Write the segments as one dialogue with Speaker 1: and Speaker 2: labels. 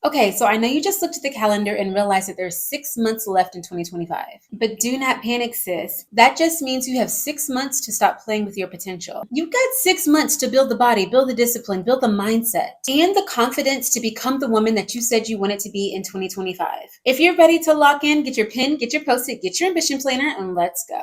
Speaker 1: Okay, so I know you just looked at the calendar and realized that there's 6 months left in 2025. But do not panic, sis. That just means you have 6 months to stop playing with your potential. You've got 6 months to build the body, build the discipline, build the mindset, and the confidence to become the woman that you said you wanted to be in 2025. If you're ready to lock in, get your pen, get your post-it, get your ambition planner, and let's go.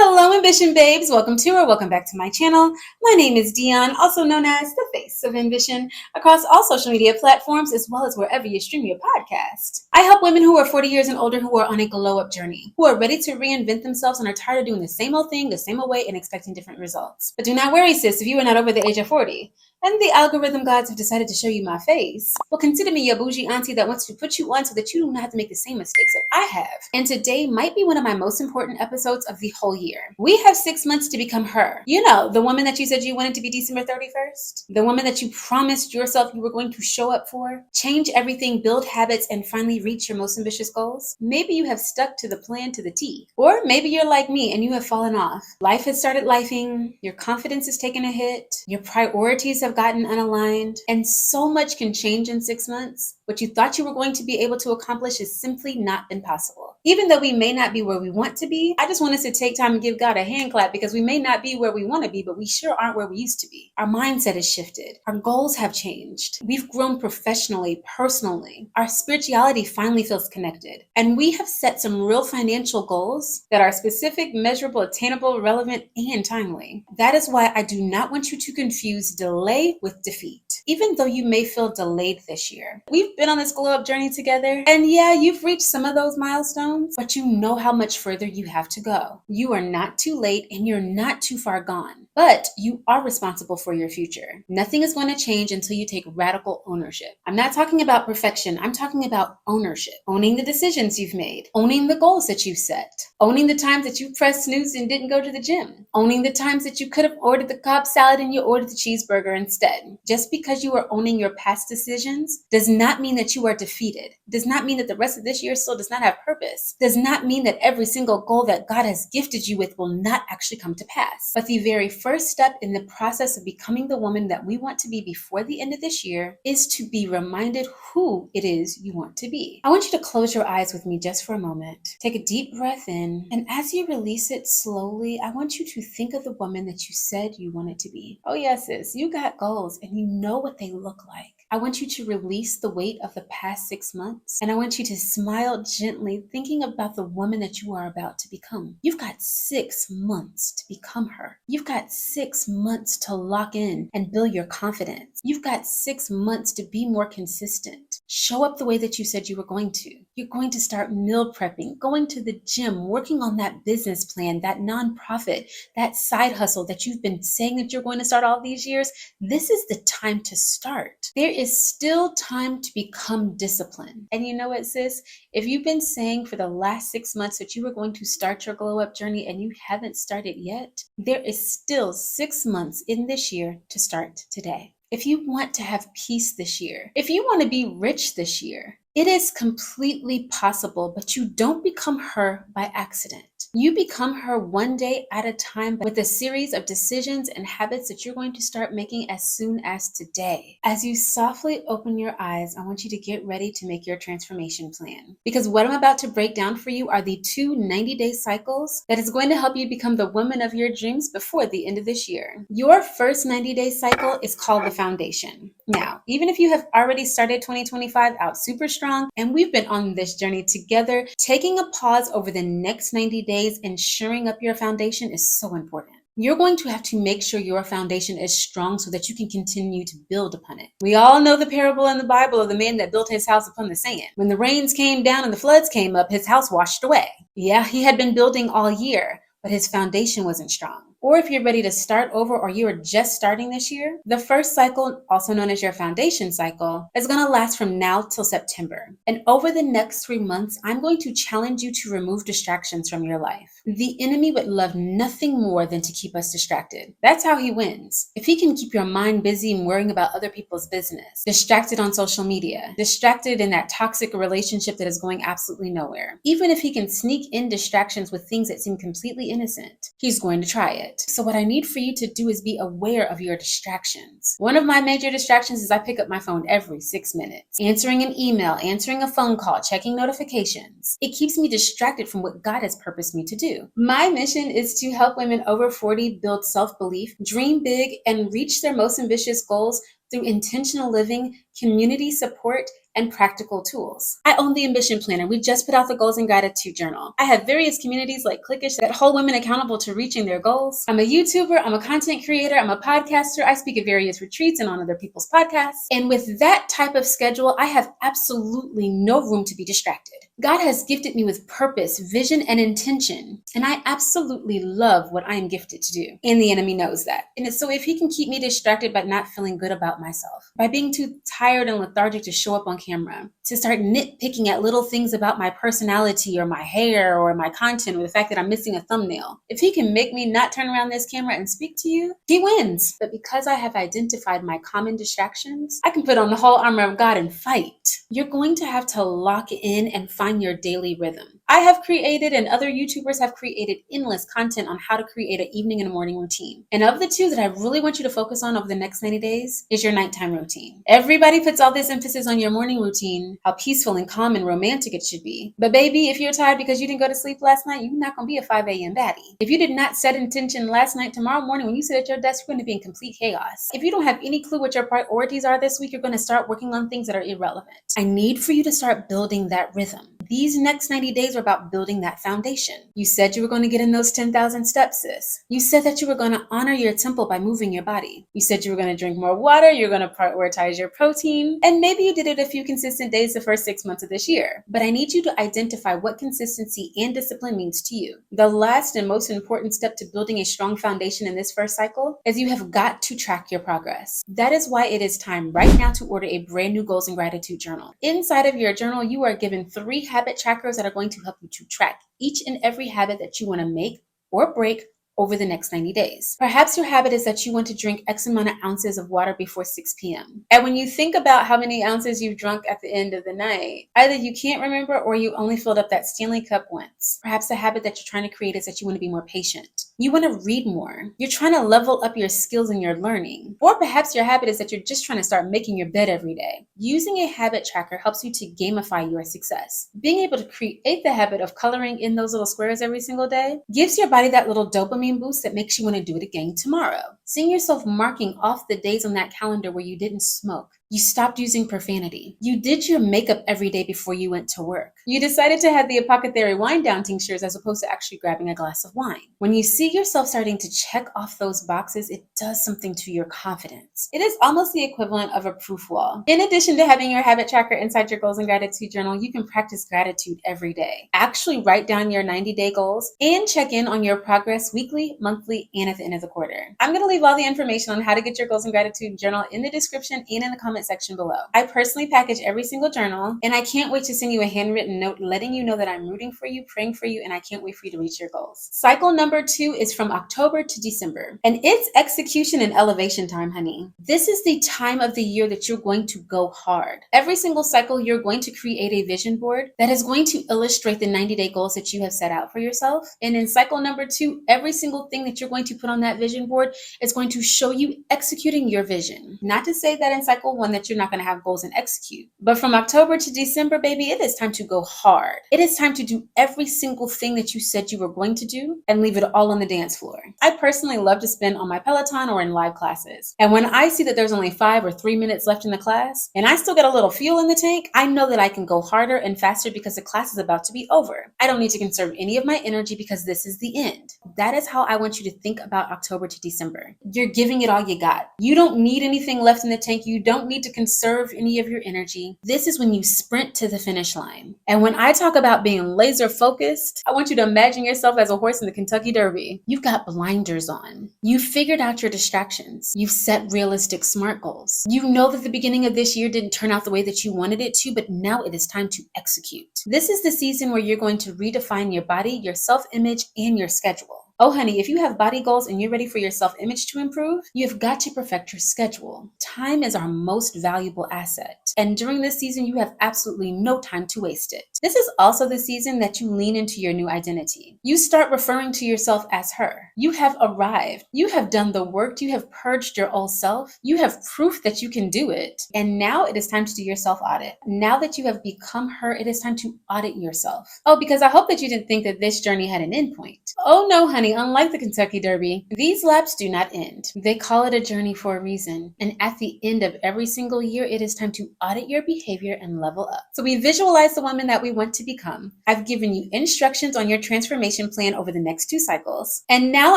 Speaker 1: Hello, Ambition Babes. Welcome to or welcome back to my channel. My name is Dion, also known as the Face of Ambition, across all social media platforms as well as wherever you stream your podcast. I help women who are 40 years and older who are on a glow-up journey, who are ready to reinvent themselves and are tired of doing the same old thing, the same old way, and expecting different results. But do not worry, sis, if you are not over the age of 40. And the algorithm gods have decided to show you my face. Well, consider me your bougie auntie that wants to put you on so that you do not have to make the same mistakes that I have. And today might be one of my most important episodes of the whole year. We have 6 months to become her. You know, the woman that you said you wanted to be December 31st. The woman that you promised yourself you were going to show up for. Change everything, build habits, and finally reach your most ambitious goals. Maybe you have stuck to the plan to the T. Or maybe you're like me and you have fallen off. Life has started lifing. Your confidence has taken a hit. Your priorities have gotten unaligned, and so much can change in 6 months. What you thought you were going to be able to accomplish has simply not been possible. Even though we may not be where we want to be, I just want us to take time and give God a hand clap because we may not be where we want to be, but we sure aren't where we used to be. Our mindset has shifted. Our goals have changed. We've grown professionally, personally. Our spirituality finally feels connected. And we have set some real financial goals that are specific, measurable, attainable, relevant, and timely. That is why I do not want you to confuse delay with defeat. Even though you may feel delayed this year. We've been on this glow up journey together, and yeah, you've reached some of those milestones, but you know how much further you have to go. You are not too late and you're not too far gone, but you are responsible for your future. Nothing is going to change until you take radical ownership. I'm not talking about perfection. I'm talking about ownership. Owning the decisions you've made, owning the goals that you've set, owning the times that you pressed snooze and didn't go to the gym, owning the times that you could have ordered the Cobb salad and you ordered the cheeseburger instead. Just because you are owning your past decisions does not mean that you are defeated. Does not mean that the rest of this year still does not have purpose. Does not mean that every single goal that God has gifted you with will not actually come to pass. But the very first step in the process of becoming the woman that we want to be before the end of this year is to be reminded who it is you want to be. I want you to close your eyes with me just for a moment. Take a deep breath in, and as you release it slowly, I want you to think of the woman that you said you wanted to be. Oh yes, sis, you got goals and you know what they look like. I want you to release the weight of the past 6 months, and I want you to smile gently, thinking about the woman that you are about to become. You've got 6 months to become her. You've got 6 months to lock in and build your confidence. You've got 6 months to be more consistent. Show up the way that you said you were going to. You're going to start meal prepping, going to the gym, working on that business plan, that nonprofit, that side hustle that you've been saying that you're going to start all these years. This is the time to start. There is still time to become disciplined. And you know what, sis? If you've been saying for the last 6 months that you were going to start your glow up journey and you haven't started yet, there is still 6 months in this year to start today. If you want to have peace this year, if you want to be rich this year, it is completely possible, but you don't become her by accident. You become her one day at a time with a series of decisions and habits that you're going to start making as soon as today. As you softly open your eyes, I want you to get ready to make your transformation plan. Because what I'm about to break down for you are the 2 90-day cycles that is going to help you become the woman of your dreams before the end of this year. Your first 90-day cycle is called the foundation. Now, even if you have already started 2025 out super strong, and we've been on this journey together, taking a pause over the next 90 days and shoring up your foundation is so important. You're going to have to make sure your foundation is strong so that you can continue to build upon it. We all know the parable in the Bible of the man that built his house upon the sand. When the rains came down and the floods came up, his house washed away. Yeah, he had been building all year, but his foundation wasn't strong. Or if you're ready to start over or you are just starting this year, the first cycle, also known as your foundation cycle, is going to last from now till September. And over the next 3 months, I'm going to challenge you to remove distractions from your life. The enemy would love nothing more than to keep us distracted. That's how he wins. If he can keep your mind busy and worrying about other people's business, distracted on social media, distracted in that toxic relationship that is going absolutely nowhere, even if he can sneak in distractions with things that seem completely innocent, he's going to try it. it. So what I need for you to do is be aware of your distractions. One of my major distractions is I pick up my phone every 6 minutes. Answering an email, answering a phone call, checking notifications. It keeps me distracted from what God has purposed me to do. My mission is to help women over 40 build self-belief, dream big, and reach their most ambitious goals through intentional living, community support, and practical tools. I own the Ambition Planner. We just put out the Goals and Gratitude Journal. I have various communities like Clickish that hold women accountable to reaching their goals. I'm a YouTuber, I'm a content creator, I'm a podcaster. I speak at various retreats and on other people's podcasts. And with that type of schedule, I have absolutely no room to be distracted. God has gifted me with purpose, vision, and intention, and I absolutely love what I am gifted to do. And the enemy knows that. And so if he can keep me distracted by not feeling good about myself, by being too tired and lethargic to show up on camera, to start nitpicking at little things about my personality or my hair or my content or the fact that I'm missing a thumbnail, if he can make me not turn around this camera and speak to you, he wins. But because I have identified my common distractions, I can put on the whole armor of God and fight. You're going to have to lock in and find your daily rhythm. I have created, and other YouTubers have created, endless content on how to create an evening and morning routine. And of the two that I really want you to focus on over the next 90 days is your nighttime routine. Everybody puts all this emphasis on your morning routine, how peaceful and calm and romantic it should be. But baby, if you're tired because you didn't go to sleep last night, you're not going to be a 5 a.m. baddie. If you did not set intention last night, tomorrow morning when you sit at your desk, you're going to be in complete chaos. If you don't have any clue what your priorities are this week, you're going to start working on things that are irrelevant. I need for you to start building that rhythm. These next 90 days are about building that foundation. You said you were going to get in those 10,000 steps, sis. You said that you were going to honor your temple by moving your body. You said you were going to drink more water, you're going to prioritize your protein, and maybe you did it a few consistent days the first 6 months of this year. But I need you to identify what consistency and discipline means to you. The last and most important step to building a strong foundation in this first cycle is you have got to track your progress. That is why it is time right now to order a brand new Goals and Gratitude Journal. Inside of your journal, you are given 3 habit trackers that are going to help you to track each and every habit that you want to make or break over the next 90 days. Perhaps your habit is that you want to drink X amount of ounces of water before 6 p.m. And when you think about how many ounces you've drunk at the end of the night, either you can't remember or you only filled up that Stanley Cup once. Perhaps the habit that you're trying to create is that you want to be more patient. You want to read more. You're trying to level up your skills and your learning. Or perhaps your habit is that you're just trying to start making your bed every day. Using a habit tracker helps you to gamify your success. Being able to create the habit of coloring in those little squares every single day gives your body that little dopamine boost that makes you want to do it again tomorrow. Seeing yourself marking off the days on that calendar where you didn't smoke. You stopped using profanity. You did your makeup every day before you went to work. You decided to have the apothecary wine down tinctures as opposed to actually grabbing a glass of wine. When you see yourself starting to check off those boxes, it does something to your confidence. It is almost the equivalent of a proof wall. In addition to having your habit tracker inside your Goals and Gratitude Journal, you can practice gratitude every day. Actually write down your 90-day goals and check in on your progress weekly, monthly, and at the end of the quarter. I'm going to leave all the information on how to get your Goals and Gratitude Journal in the description and in the comment section below. I personally package every single journal, and I can't wait to send you a handwritten note letting you know that I'm rooting for you, praying for you, and I can't wait for you to reach your goals. Cycle number 2 is from October to December, and it's execution and elevation time, honey. This is the time of the year that you're going to go hard. Every single cycle, you're going to create a vision board that is going to illustrate the 90-day goals that you have set out for yourself. And in cycle number 2, every single thing that you're going to put on that vision board is going to show you executing your vision. Not to say that in cycle 1 that you're not going to have goals and execute. But from October to December, baby, it is time to go hard. It is time to do every single thing that you said you were going to do and leave it all on the dance floor. I personally love to spend on my Peloton or in live classes. And when I see that there's only 5 or 3 minutes left in the class and I still get a little fuel in the tank, I know that I can go harder and faster because the class is about to be over. I don't need to conserve any of my energy because this is the end. That is how I want you to think about October to December. You're giving it all you got. You don't need anything left in the tank. You don't need to conserve any of your energy. This is when you sprint to the finish line. And when I talk about being laser focused, I want you to imagine yourself as a horse in the Kentucky Derby. You've got blinders on. You've figured out your distractions. You've set realistic SMART goals. You know that the beginning of this year didn't turn out the way that you wanted it to, but now it is time to execute. This is the season where you're going to redefine your body, your self-image, and your schedule. Oh, honey, if you have body goals and you're ready for your self-image to improve, you've got to perfect your schedule. Time is our most valuable asset. And during this season, you have absolutely no time to waste it. This is also the season that you lean into your new identity. You start referring to yourself as her. You have arrived. You have done the work. You have purged your old self. You have proof that you can do it. And now it is time to do your self audit. Now that you have become her, it is time to audit yourself. Oh, because I hope that you didn't think that this journey had an endpoint. Oh no, honey, unlike the Kentucky Derby, these laps do not end. They call it a journey for a reason. And at the end of every single year, it is time to audit your behavior and level up. So we visualize the woman that we want to become. I've given you instructions on your transformation plan over the next 2 cycles. And now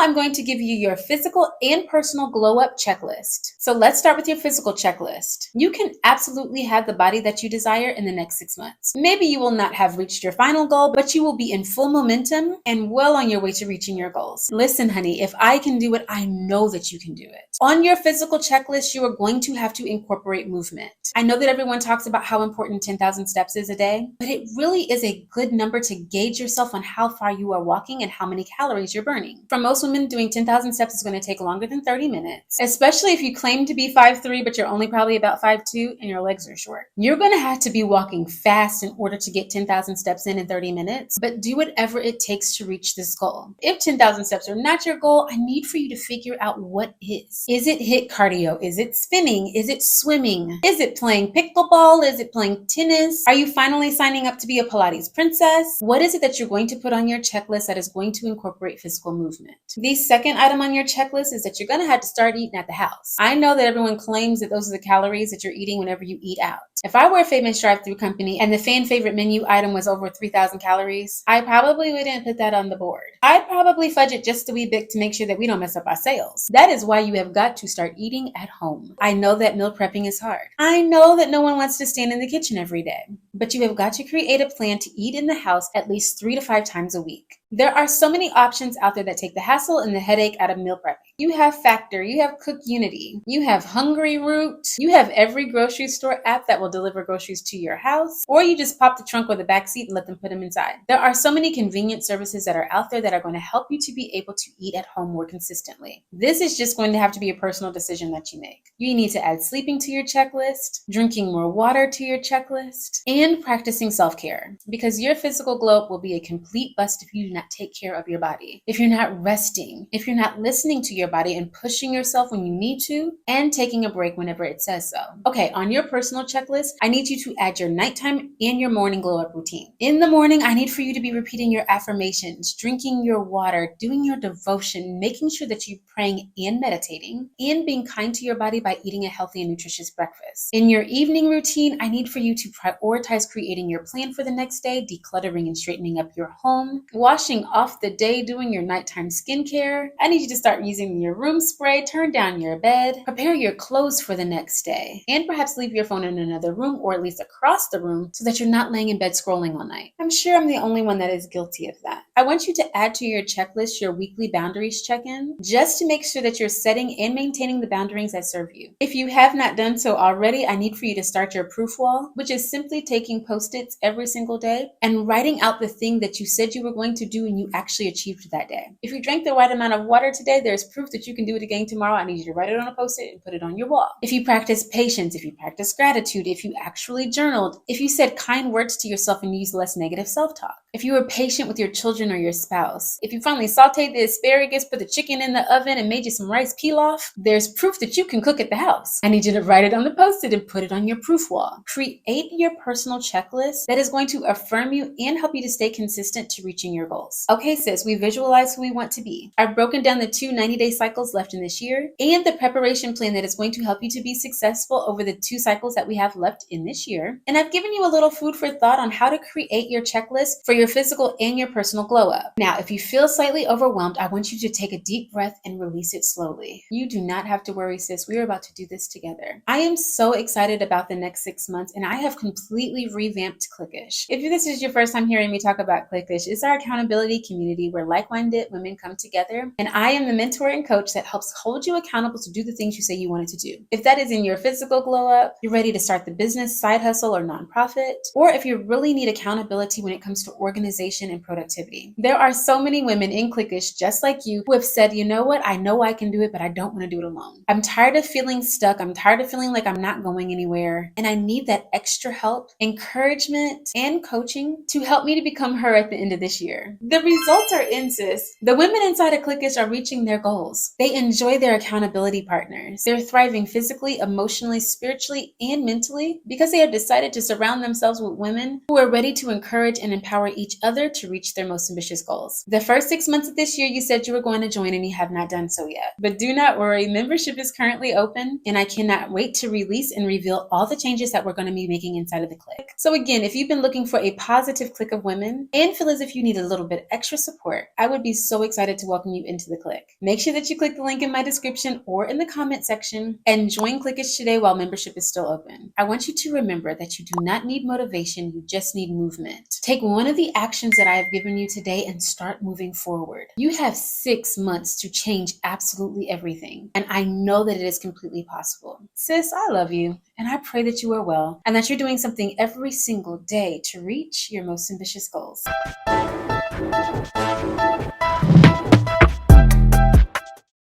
Speaker 1: I'm going to give you your physical and personal glow up checklist. So let's start with your physical checklist. You can absolutely have the body that you desire in the next 6 months. Maybe you will not have reached your final goal, but you will be in full momentum and well on your way to reaching your goals. Listen, honey, if I can do it, I know that you can do it. On your physical checklist, you are going to have to incorporate movement. I know that everyone talks about how important 10,000 steps is a day, but it really is a good number to gauge yourself on how far you are walking and how many calories you're burning. For most women, doing 10,000 steps is going to take longer than 30 minutes, especially if you claim to be 5'3", but you're only probably about 5'2", and your legs are short. You're going to have to be walking fast in order to get 10,000 steps in 30 minutes, but do whatever it takes to reach this goal. If 10,000 steps are not your goal, I need for you to figure out what is. Is it HIIT cardio? Is it spinning? Is it swimming? Is it playing pickleball? Is it playing tennis? Are you finally signing up to be a Pilates princess? What is it that you're going to put on your checklist that is going to incorporate physical movement? The second item on your checklist is that you're going to have to start eating at the house. I know that everyone claims that those are the calories that you're eating whenever you eat out. If I were a famous drive-through company and the fan favorite menu item was over 3,000 calories, I probably wouldn't put that on the board. I'd probably fudge it just a wee bit to make sure that we don't mess up our sales. That is why you have got to start eating at home. I know that meal prepping is hard. I know that no one wants to stand in the kitchen every day, but you have got to create a plan to eat in the house at least 3 to 5 times a week. There are so many options out there that take the hassle and the headache out of meal prepping. You have Factor, you have Cook Unity, you have Hungry Root, you have every grocery store app that will deliver groceries to your house, or you just pop the trunk or the back seat and let them put them inside. There are so many convenient services that are out there that are going to help you to be able to eat at home more consistently. This is just going to have to be a personal decision that you make. You need to add sleeping to your checklist, drinking more water to your checklist, and practicing self-care, because your physical glow will be a complete bust if you do not take care of your body. If you're not resting, if you're not listening to your body and pushing yourself when you need to, and taking a break whenever it says so. Okay, on your personal checklist, I need you to add your nighttime and your morning glow up routine. In the morning, I need for you to be repeating your affirmations, drinking your water, doing your devotion, making sure that you're praying and meditating, and being kind to your body by eating a healthy and nutritious breakfast. In your evening routine, I need for you to prioritize creating your plan for the next day, decluttering and straightening up your home, washing off the day, doing your nighttime skincare. I need you to start using your room spray, turn down your bed, prepare your clothes for the next day, and perhaps leave your phone in another room or at least across the room so that you're not laying in bed scrolling all night. I'm sure I'm the only one that is guilty of that. I want you to add to your checklist your weekly boundaries check-in, just to make sure that you're setting and maintaining the boundaries that serve you. If you have not done so already, I need for you to start your proof wall, which is simply taking Post-its every single day and writing out the thing that you said you were going to do and you actually achieved that day. If you drank the right amount of water today, there's proof that you can do it again tomorrow. I need you to write it on a Post-it and put it on your wall. If you practice patience, if you practice gratitude, if you actually journaled, if you said kind words to yourself and used less negative self-talk, if you were patient with your children or your spouse, if you finally sauteed the asparagus, put the chicken in the oven, and made you some rice pilaf, there's proof that you can cook at the house. I need you to write it on the Post-it and put it on your proof wall. Create your personal checklist that is going to affirm you and help you to stay consistent to reaching your goals. Okay, sis, we visualize who we want to be. I've broken down the 2 90-day cycles left in this year and the preparation plan that is going to help you to be successful over the 2 cycles that we have left in this year. And I've given you a little food for thought on how to create your checklist for your physical and your personal glow up. Now, if you feel slightly overwhelmed, I want you to take a deep breath and release it slowly. You do not have to worry, sis. We are about to do this together. I am so excited about the next 6 months, and I have completely revamped Clickish. If this is your first time hearing me talk about Clickish, it's our accountability accountability community where like-minded women come together, and I am the mentor and coach that helps hold you accountable to do the things you say you wanted to do. If that is in your physical glow up, you're ready to start the business, side hustle, or nonprofit, or if you really need accountability when it comes to organization and productivity. There are so many women in Clickish just like you who have said, you know what, I know I can do it, but I don't want to do it alone. I'm tired of feeling stuck. I'm tired of feeling like I'm not going anywhere, and I need that extra help, encouragement, and coaching to help me to become her at the end of this year. The results are in, sis. The women inside of Clickish are reaching their goals. They enjoy their accountability partners. They're thriving physically, emotionally, spiritually, and mentally because they have decided to surround themselves with women who are ready to encourage and empower each other to reach their most ambitious goals. The first 6 months of this year, you said you were going to join and you have not done so yet. But do not worry, membership is currently open, and I cannot wait to release and reveal all the changes that we're going to be making inside of the clique. So again, if you've been looking for a positive clique of women and feel as if you need a little bit extra support, I would be so excited to welcome you into the clique. Make sure that you click the link in my description or in the comment section and join Clickish today while membership is still open. I want you to remember that you do not need motivation, you just need movement. Take one of the actions that I have given you today and start moving forward. You have 6 months to change absolutely everything, and I know that it is completely possible. Sis, I love you, and I pray that you are well and that you're doing something every single day to reach your most ambitious goals.